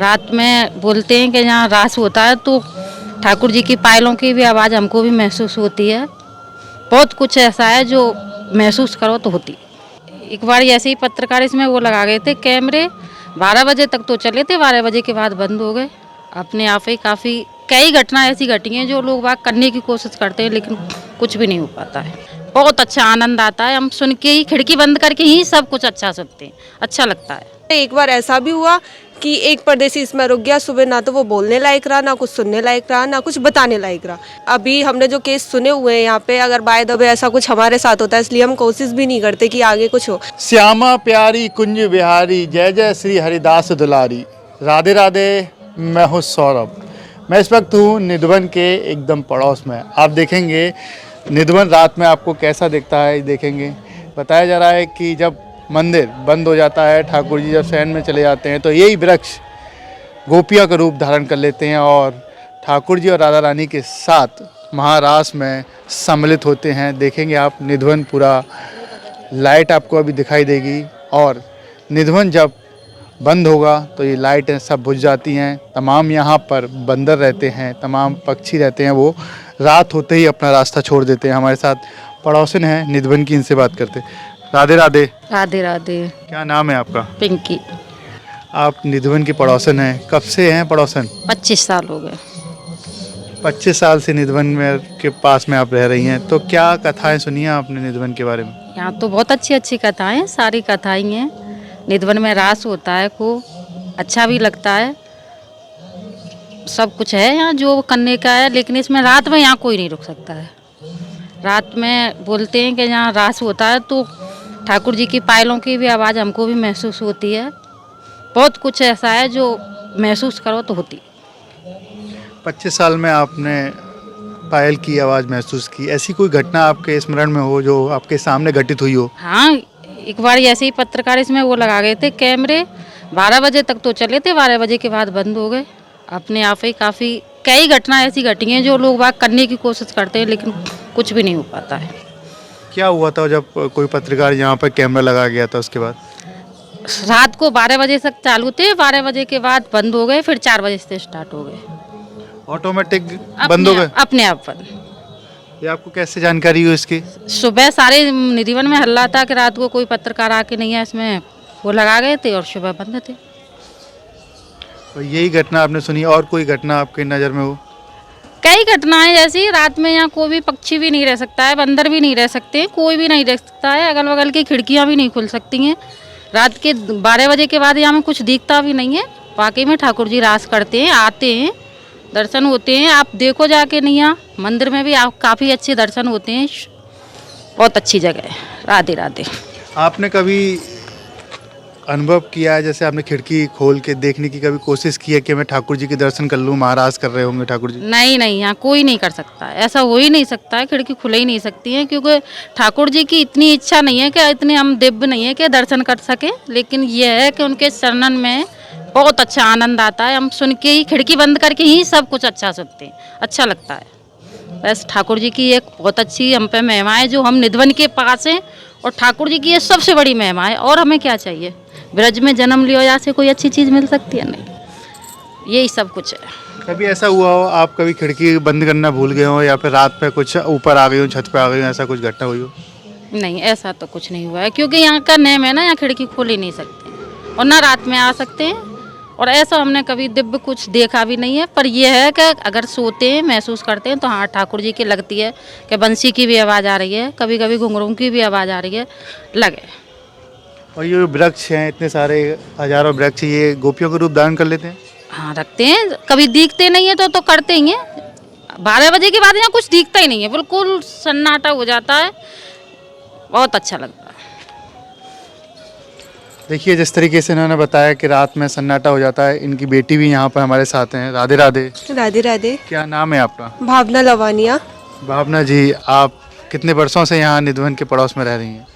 रात में बोलते हैं कि जहाँ रास होता है तो ठाकुर जी की पायलों की भी आवाज़ हमको भी महसूस होती है। बहुत कुछ ऐसा है जो महसूस करो तो होती। एक बार ऐसे ही पत्रकार इसमें वो लगा गए थे कैमरे, 12 बजे तक तो चले थे, 12 बजे के बाद बंद हो गए। अपने आप ही काफ़ी कई घटना ऐसी घटी हैं जो लोग बाग करने की कोशिश करते हैं लेकिन कुछ भी नहीं हो पाता है। बहुत अच्छा आनंद आता है, हम सुन के ही खिड़की बंद करके ही सब कुछ अच्छा सुनते हैं, अच्छा लगता है। एक बार ऐसा भी हुआ कि एक परदेसी इसमें रुक गया। सुबह ना तो वो बोलने लायक रहा, ना कुछ सुनने लायक रहा, ना कुछ बताने लायक रहा। अभी हमने जो केस सुने हुए हैं यहाँ पे, अगर बाय द वे ऐसा कुछ हमारे साथ होता है, इसलिए हम कोशिश भी नहीं करते कि आगे कुछ हो। श्यामा प्यारी कुंज बिहारी, जय जय श्री हरिदास दुलारी। राधे राधे। मैं हूँ सौरभ। मैं इस वक्त हूँ निधवन के एकदम पड़ोस में। आप देखेंगे निधवन रात में आपको कैसा दिखता है, देखेंगे। बताया जा रहा है कि जब मंदिर बंद हो जाता है, ठाकुर जी जब शयन में चले जाते हैं, तो यही वृक्ष गोपियों का रूप धारण कर लेते हैं और ठाकुर जी और राधा रानी के साथ महारास में सम्मिलित होते हैं। देखेंगे आप निधवन पूरा लाइट आपको अभी दिखाई देगी और निधवन जब बंद होगा तो ये लाइटें सब बुझ जाती हैं। तमाम यहाँ पर बंदर रहते हैं, तमाम पक्षी रहते हैं, वो रात होते ही अपना रास्ता छोड़ देते हैं। हमारे साथ पड़ोसन हैं निधवन की, इनसे बात करते। राधे राधे। राधे राधे। क्या नाम है आपका? पिंकी। आप निधवन की पड़ोसन हैं, कब से हैं पड़ोसन? 25 साल हो गए। 25 साल से निधवन में के पास में आप रह रही हैं, तो क्या कथाएं सुनी हैं आपने निधवन के बारे में? यहाँ तो बहुत अच्छी अच्छी कथाएं हैं, सारी कथाएं हैं। निधवन में रास होता है, खूब अच्छा भी लगता है, सब कुछ है यहाँ जो करने का है। लेकिन इसमें रात में यहाँ कोई नहीं रुक सकता है। रात में बोलते हैं कि जहाँ रास होता है तो ठाकुर जी की पायलों की भी आवाज़ हमको भी महसूस होती है। बहुत कुछ ऐसा है जो महसूस करो तो होती। 25 साल में आपने पायल की आवाज़ महसूस की, ऐसी कोई घटना आपके स्मरण में हो जो आपके सामने घटित हुई हो? हाँ, एक बार ऐसे ही पत्रकार इसमें वो लगा गए थे कैमरे, 12 बजे तक तो चले थे, 12 बजे के बाद बंद हो गए। अपने आप ही काफ़ी कई घटना ऐसी घटी हैं जो लोग बाग करने की कोशिश करते हैं लेकिन कुछ भी नहीं हो पाता है। क्या हुआ था जब कोई पत्रकार यहाँ पर कैमरा लगा गया था? उसके बाद रात को 12 बजे तक चालू थे, 12 बजे के बाद बंद हो गए, फिर 4 बजे से स्टार्ट हो गए। ऑटोमेटिक बंद हो गए? अपने आप बंद। ये आपको कैसे जानकारी हुई इसकी? सुबह सारे निधिवन में हल्ला था कि रात को कोई पत्रकार आके नहीं है, इसमें वो लगा गए थे और सुबह बंद थे। तो यही घटना आपने सुनी, और कोई घटना आपकी नज़र में हो? कई घटनाएं जैसी, रात में यहाँ कोई भी पक्षी भी नहीं रह सकता है, बंदर भी नहीं रह सकते, कोई भी नहीं रह सकता है, अगल बगल की खिड़कियाँ भी नहीं खुल सकती हैं। रात के 12 बजे के बाद यहाँ में कुछ दिखता भी नहीं है। वाकई में ठाकुर जी रास करते हैं, आते हैं, दर्शन होते हैं। आप देखो जाके नहीं, यहाँ मंदिर में भी आप काफ़ी अच्छे दर्शन होते हैं। बहुत अच्छी जगह है। राधे राधे। आपने कभी अनुभव किया है, जैसे आपने खिड़की खोल के देखने की कभी कोशिश की है कि मैं ठाकुर जी के दर्शन कर लूँ, महाराज कर रहे होंगे ठाकुर जी? नहीं नहीं, यहाँ कोई नहीं कर सकता है, ऐसा हो ही नहीं सकता है। खिड़की खुल ही नहीं सकती है क्योंकि ठाकुर जी की इतनी इच्छा नहीं है कि इतने हम दिव्य नहीं है कि दर्शन कर सके। लेकिन यह है कि उनके शरणन में बहुत अच्छा आनंद आता है, हम सुन के ही खिड़की बंद करके ही सब कुछ अच्छा सुनते हैं, अच्छा लगता है। बस ठाकुर जी की एक बहुत अच्छी हम पे महिमा है जो हम निधवन के पास हैं, और ठाकुर जी की ये सबसे बड़ी महिमा है। और हमें क्या चाहिए? ब्रज में जन्म लियो, यहाँ से कोई अच्छी चीज़ मिल सकती है? नहीं, यही सब कुछ है। कभी ऐसा हुआ हो आप कभी खिड़की बंद करना भूल गए हो, या फिर रात पे कुछ ऊपर आ गई हो, छत पे आ गई हो, ऐसा कुछ घटना हुई हो? नहीं, ऐसा तो कुछ नहीं हुआ है क्योंकि यहाँ का नेम है ना, यहाँ खिड़की खोल ही नहीं सकते और ना रात में आ सकते हैं। और ऐसा हमने कभी दिव्य कुछ देखा भी नहीं है। पर यह है कि अगर सोते हैं, महसूस करते हैं तो हाँ, ठाकुर जी की लगती है कि बंसी की भी आवाज़ आ रही है, कभी कभी घुंघरू की भी आवाज़ आ रही है, लगे। और ये वृक्ष हैं, इतने सारे हजारों वृक्ष, ये गोपियों का रूप धारण कर लेते हैं? हाँ, रखते हैं। कभी दिखते नहीं है तो करते ही हैं। 12 बजे के बाद यहाँ कुछ दिखता ही नहीं है, बिल्कुल सन्नाटा हो जाता है, बहुत अच्छा लगता है। देखिए जिस तरीके से इन्होंने बताया कि रात में सन्नाटा हो जाता है। इनकी बेटी भी यहाँ पर हमारे साथ हैं। राधे राधे। राधे राधे। क्या नाम है आपका? भावना लवानिया। भावना जी, आप कितने वर्षों से यहाँ निधवन के पड़ोस में रह रही हैं?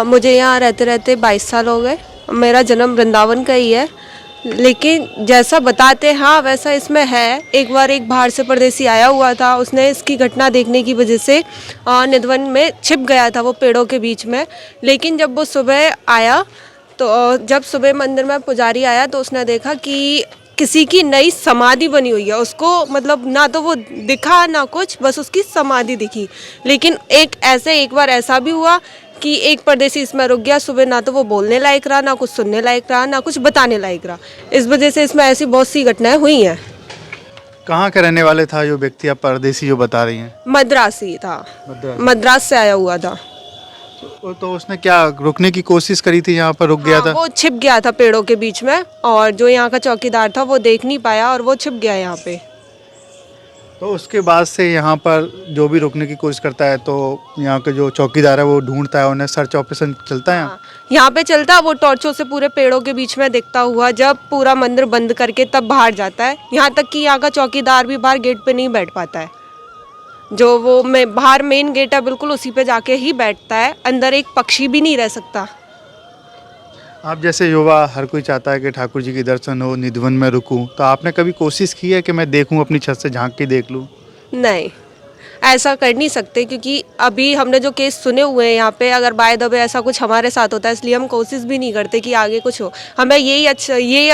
मुझे यहाँ रहते रहते 22 साल हो गए। मेरा जन्म वृंदावन का ही है, लेकिन जैसा बताते हाँ वैसा इसमें है। एक बार एक बाहर से परदेसी आया हुआ था, उसने इसकी घटना देखने की वजह से निधवन में छिप गया था वो पेड़ों के बीच में। लेकिन जब वो सुबह आया तो जब सुबह मंदिर में पुजारी आया तो उसने देखा कि किसी की नई समाधि बनी हुई है। उसको मतलब ना तो वो दिखा ना कुछ, बस उसकी समाधि दिखी। लेकिन एक बार ऐसा भी हुआ कि एक परदेसी इसमें रुक गया। सुबह ना तो वो बोलने लायक रहा, ना कुछ सुनने लायक रहा, ना कुछ बताने लायक रहा। इस वजह से इसमें ऐसी बहुत सी घटनाएं हुई हैं। कहाँ का रहने वाले था जो व्यक्ति, आप परदेसी जो बता रही हैं? मद्रासी था, मद्रास। मद्रास से आया हुआ था। तो उसने क्या रुकने की कोशिश करी थी, यहाँ पर रुक गया हाँ, था? वो छिप गया था पेड़ों के बीच में, और जो यहाँ का चौकीदार था वो देख नहीं पाया और वो छिप गया यहाँ पे। तो उसके बाद से यहाँ पर जो भी रुकने की कोशिश करता है तो यहाँ के जो चौकीदार है वो ढूंढता है, उन्हें सर्च ऑपरेशन चलता है। हाँ, यहाँ पे चलता, वो टॉर्चों से पूरे पेड़ों के बीच में दिखता हुआ जब पूरा मंदिर बंद करके तब बाहर जाता है। यहाँ तक कि यहाँ का चौकीदार भी बाहर गेट पे नहीं बैठ पाता है। जो वो बाहर मेन गेट है बिल्कुल उसी पे जाके ही बैठता है। अंदर एक पक्षी भी नहीं रह सकता। आप जैसे युवा, हर कोई चाहता है कि ठाकुर जी के दर्शन हो, निधिवन में रुकूं, तो आपने कभी कोशिश की है कि मैं देखूं, अपनी छत से झांक के देख लूं? नहीं, ऐसा कर नहीं सकते, क्योंकि अभी हमने जो केस सुने हुए हैं यहाँ पे, अगर बाय द वे ऐसा कुछ हमारे साथ होता है, इसलिए हम कोशिश भी नहीं करते कि आगे कुछ हो। हमें ये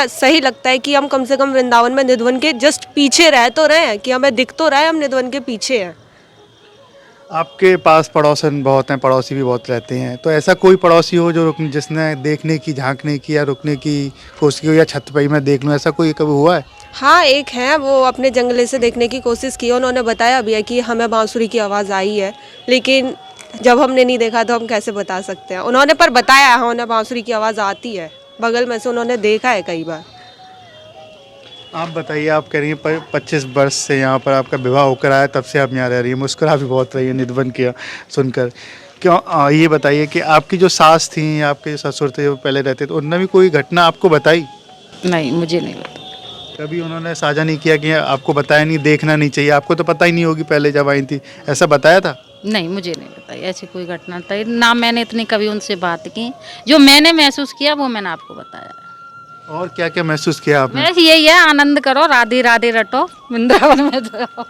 सही लगता है कि हम कम से कम वृंदावन में निधिवन के जस्ट पीछे रह तो रहे हैं, कि हमें दिख तो रहा है हम निधिवन के पीछे हैं। आपके पास पड़ोसन बहुत हैं, पड़ोसी भी बहुत रहते हैं, तो ऐसा कोई पड़ोसी हो जो जिसने देखने की, झांकने की या रुकने की कोशिश की हो, या छत पे ही मैं देख लूं, ऐसा कोई कभी हुआ है? हाँ, एक है, वो अपने जंगले से देखने की कोशिश की। उन्होंने बताया भी है कि हमें बांसुरी की आवाज़ आई है, लेकिन जब हमने नहीं देखा तो हम कैसे बता सकते हैं। उन्होंने पर बताया, हाँ, उन्हें बांसुरी की आवाज़ आती है बगल में से, उन्होंने देखा है कई बार। आप बताइए, आप कह रही हैं 25 वर्ष से यहाँ पर आपका विवाह होकर आया, तब से आप यहाँ रह रही हैं, मुस्कुरा भी बहुत रही है निधिवन किया सुनकर। क्यों, ये बताइए कि आपकी जो सास थी या आपके जो ससुर थे जो पहले रहते थे, उन्होंने भी कोई घटना आपको बताई? नहीं, मुझे नहीं पता। कभी उन्होंने साझा नहीं किया कि आपको बताया नहीं, देखना नहीं चाहिए, आपको तो पता ही नहीं होगी पहले जब आई थी, ऐसा बताया था? नहीं, मुझे नहीं बताई ऐसी कोई घटना था ना। मैंने इतनी कभी उनसे बात की। जो मैंने महसूस किया वो मैंने आपको बताया। और क्या क्या महसूस किया आपने? बस यही है, आनंद करो, राधे राधे रटो, वृंदावन में जाओ।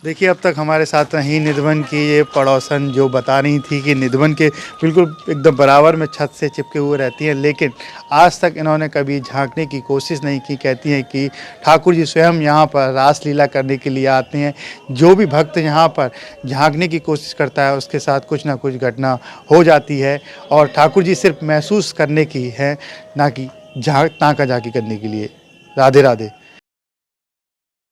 देखिए, अब तक हमारे साथ रही निधिवन की ये पड़ोसन, जो बता रही थी कि निधिवन के बिल्कुल एकदम बराबर में छत से चिपके हुए रहती हैं, लेकिन आज तक इन्होंने कभी झांकने की कोशिश नहीं की। कहती हैं कि ठाकुर जी स्वयं यहाँ पर रासलीला करने के लिए आते हैं। जो भी भक्त यहाँ पर झांकने की कोशिश करता है उसके साथ कुछ ना कुछ घटना हो जाती है, और ठाकुर जी सिर्फ महसूस करने की है, ना कि झांकी करने के लिए। राधे राधे।